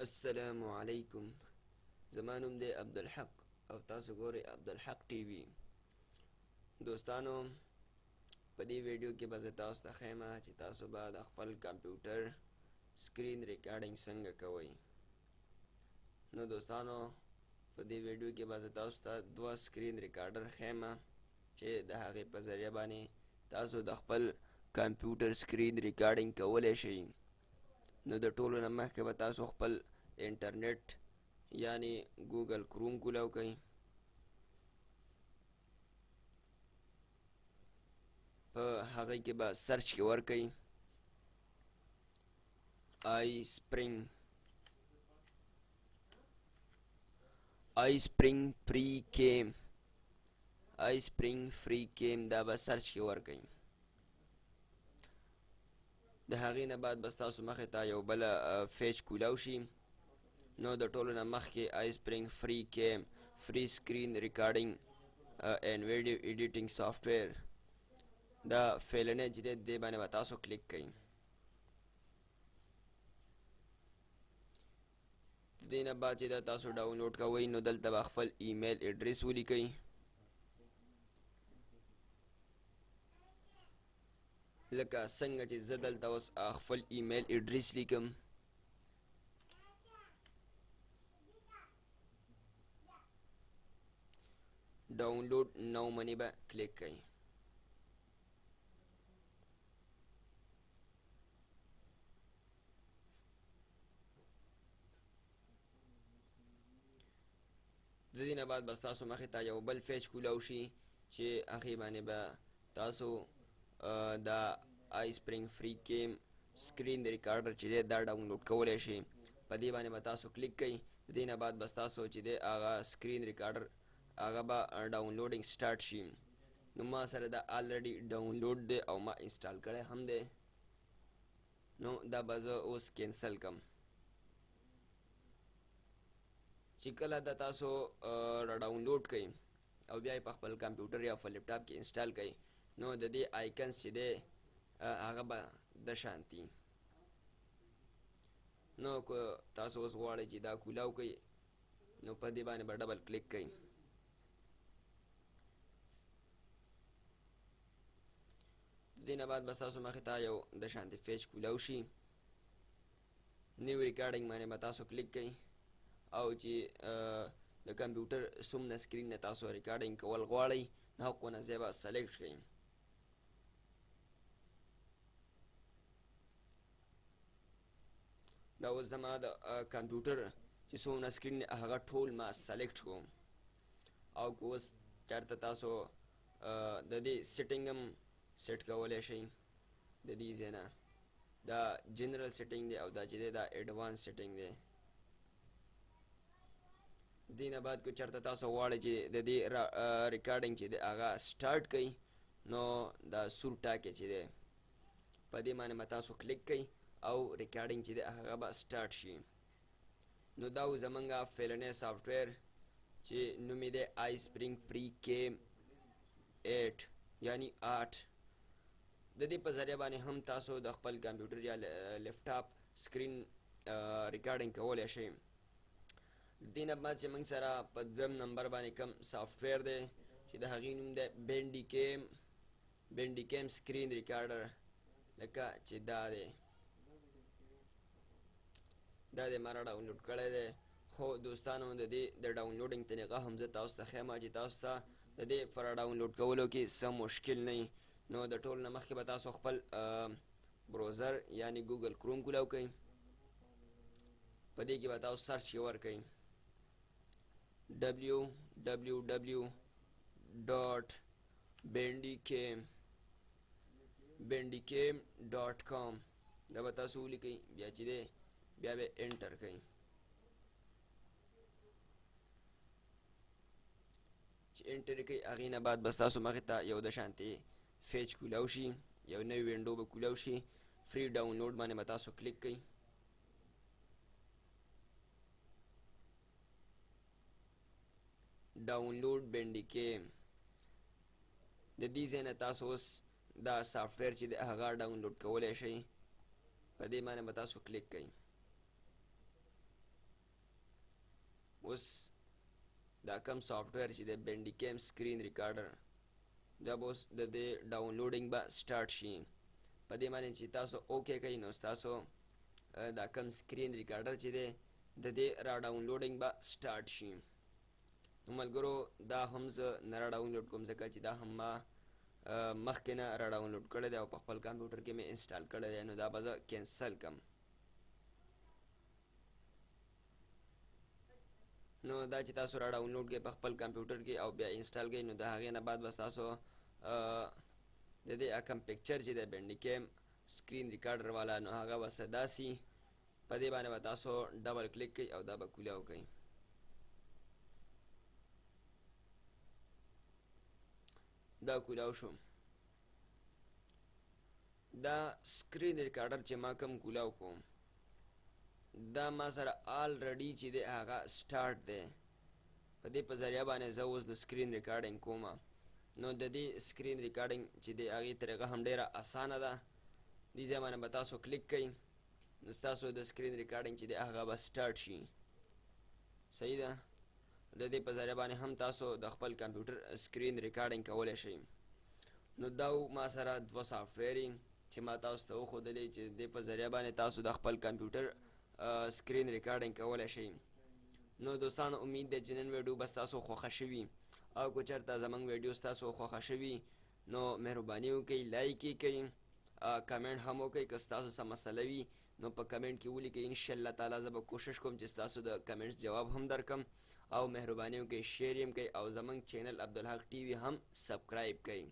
السلام علیکم. زما نوم دی عبدالحق او تاسو ګورئ عبدالحق ټي وي. دوستانو، په دې ویډیو کې به زه تاسو ته ښیم چې تاسو به د خپل کمپیوټر سکرین ریکارډینګ څنګه کوئ. نو دوستانو، په دې ویډیو کې به زه تاسو ته دوه سکرین ریکارډر ښیم چې د هغې په ذریعه باندې تاسو د خپل کمپیوټر سکرین ریکارډینګ کولی شئ. نو د ټولو نه مخکې به تاسو خپل انټرنیټ یعنی ګوګل کروم کولاو کئ. په هغې کې به سرچ کې ورکئ آی سپرینګ فری کیم دا به سرچ کې ورکئ. د هغې نه بعد بس تاسو مخې ته یو بله پیج کولاو شي. نو د ټولو نه مخکې آی سپرینګ فری کیم فری سکرین ریکارډینګ اینډ ویډیو ایډیټینګ سافټویر دا فیلنی چې دی دې باندې به تاسو کلیک کئ. د دې نه بعد چې دا تاسو ډاونلوډ کوئ نو دلته به خپل ایمیل ایډرس ولیکئ. لکه څنګه چې زه دلته اوس خپل ایمیل ایډرس لیکم. ډاونلوډ نو منې به کلیک کئ. د دې نه بعد بس تاسو مخې ته یو بل پیج کولاو شي چې هغې باندې به تاسو دا آی سپرینګ فری کیم سکرین ریکارډر چې دی دا ډاونلوډ کولی شئ. په دې باندې به تاسو کلیک کئ. د دې نه بعد بس تاسو چې دی هغه سکرین ریکارډر هغه به ډاونلوډینګ سټارټ شي. نو ما سره دا آلریډي ډاونلوډ دی او ما انسټال کړی هم دی. نو دا به زه اوس کینسل کم. چې کله دا تاسو را ډاونلوډ کئ او بیا یې په خپل کمپیوټر یا په لیپټاپ کې انسټال کئ نو د دې آیکنز چې دی هغه به د شانتي. نو که تاسو اوس غواړئ چې دا کولاو کئ نو په دې باندې به ډبل کلیک کئ. د دې نه بعد به ستاسو مخې ته یو د شانتي پیج کولاو شي. نیو ریکارډینګ باندې به تاسو کلیک کئ او چې د کمپیوټر څومره سکرین نه تاسو ریکارډینګ کول غواړئ هغونه ځای به سلیکټ کئ. دا اوس زما د کمپیوټر چې څومره سکرین هغه ټول ما سلیکټ کوم. او که اوس چېرته تاسو د دې سیټینګ هم سیټ کولی شئ. د دې ځای نه دا جنرل سیټینګ دی او دا چې دی دا ایډوانس سیټینګ دی. دې نه بعد که چېرته تاسو غواړئ چې د دې ریکارډینګ چې دی هغه سټارټ کئ نو دا سور ټاکی چې دی په دې باندې به تاسو کلیک کئ او ریکارډینګ چې دی هغه به سټارټ شي. نو دا و زمونږ فیلنی سافټویر چې نوم یې دی آی سپرینګ فری کیم 8 یعنی 8. د دې په ذریعه باندې هم تاسو د خپل کمپیوټر یا لیپټاپ سکرین ریکارډینګ کولی شئ. د دې نه بعد چې موږ سره په دویم نمبر باندې کوم سافټویر دی چې د هغې نوم دی بینډي کیم سکرین ریکارډر لکه چې دا دی ما را ډاونلوډ کړی دی. خو دوستانو د دې د ډاونلوډینګ طریقه هم زه تاسو ته ښیم چې تاسو ته د دې پر ډاونلوډ کولو کې څه مشکل نه وي. نو د ټولو نه مخکې به تاسو خپل بروزر یعنی ګوګل کروم کولاو کئ. په دې کې به تاسو سرچ کې ورکئ www.bandicam.com دا به تاسو ولیکئ. بیا چې دی بیا به انټر کئ. چې انټر کئ هغې نه بعد بس تاسو مخې ته یو د شانتې پیج کولاو شي. یو نوی وینډو به کولاو شي. فری ډاونلوډ باندې به تاسو کلیک کئ. ډاونلوډ بینډیکیم د دې ځای نه تاسو اوس دا سافټویر چې دی هغه ډاونلوډ کولی شئ. په دې باندې به تاسو کلیک کئ. اوس دا کم سافټویر چې د بینډیکیم سکرین ریکارډر دا به اوس د دې ډاونلوډینګ به سټارټ شي. په دې باندې چې تاسو اوکې کوئ نو ستاسو دا کم سکرین ریکارډر چې دی د دې را ډاونلوډینګ به سټارټ شي. نو ملګرو دا هم زه نه را ډاونلوډ کوم ځکه چې دا هم ما مخکې نه را ډاونلوډ کړی دی او په خپل کمپیوټر کې مې انسټال کړی دی. نو دا به زه کینسل کړم. نو دا چې تاسو را ډاونلوډ کړئ په خپل کمپیوټر کې او بیا انسټال کړئ نو د هغې نه بعد به ستاسو د دې کم پکچر چې دی بینډیکیم سکرین ریکارډر والا نو هغه به څه داسې په دې باندې به تاسو ډبل کلیک کړئ او دا به کولاو کړئ. دا کولاو شو. دا سکرین ریکارډر چې ما کوم کولاو کوم دا ما سره آلریډي چې دی هغه سټارټ دی. په دې په ذریعه باندې زه اوس د سکرین ریکارډینګ کوم. نو د دې سکرین ریکارډینګ چې دی هغې طریقه هم ډیره اسانه ده. دې ځای باندې به تاسو کلیک کوئ نو ستاسو د سکرین ریکارډینګ چې دی هغه به سټارټ شي. صحیح ده. د دې په ذریعه باندې هم تاسو د خپل کمپیوټر سکرین ریکارډینګ کولی شئ. نو دا ما سره دوه سافټویر چې ما تاسو ته وښودلې چې د دې په ذریعه باندې تاسو د خپل کمپیوټر سکرین ریکارډینګ کولی شئ. نو دوستانو امید ده چې نن ویډیو به ستاسو خوښه شوي او که چېرته زموږ ویډیو ستاسو خوښه شوي نو مهرباني وکړئ لایک یې کړئ، کمنټ هم وکړئ. که ستاسو څه مسله وي نو په کمنټ کې ولیکئ. انشاءالله تعالی زه به کوشش کوم چې ستاسو د کمنټس جواب هم درکړم او مهرباني وکړئ شیر یې هم کړئ او زموږ چینل عبدالحق ټي وي هم سبسکرایب کړئ.